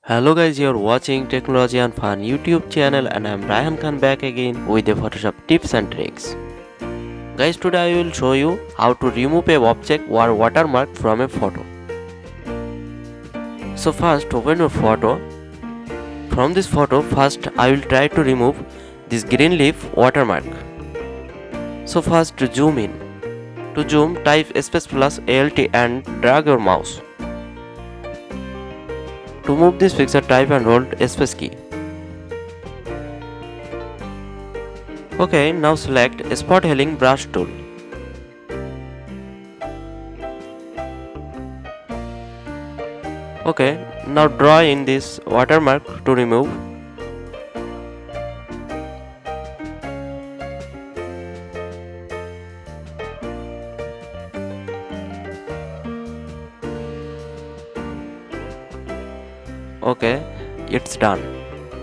Hello guys, you're watching Technology and Fun YouTube channel and I'm Ryan Khan back again with the Photoshop tips and tricks. Guys, today I will show you how to remove a object or watermark from a photo. So first open your photo. From this photo first I will try to remove this green leaf watermark. So first to zoom in. To zoom type space plus ALT and drag your mouse. To move this picture type and hold space key. Okay, now select spot healing brush tool. Okay, now draw in this watermark to remove. Okay, it's done.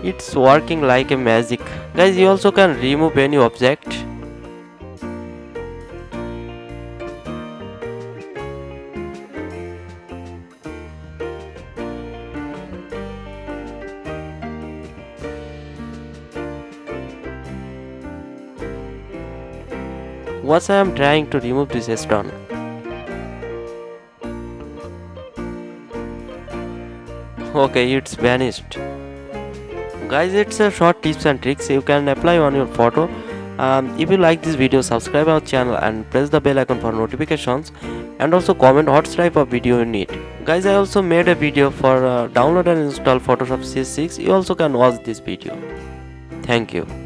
It's working like a magic. Guys, you also can remove any object. Once I am trying to remove this stone. Okay, it's vanished. Guys, it's a short tips and tricks you can apply on your photo. If you like this video, subscribe our channel and press the bell icon for notifications, and also comment what type of video you need. Guys, I also made a video for download and install Photoshop CS6. You also can watch this video. Thank you.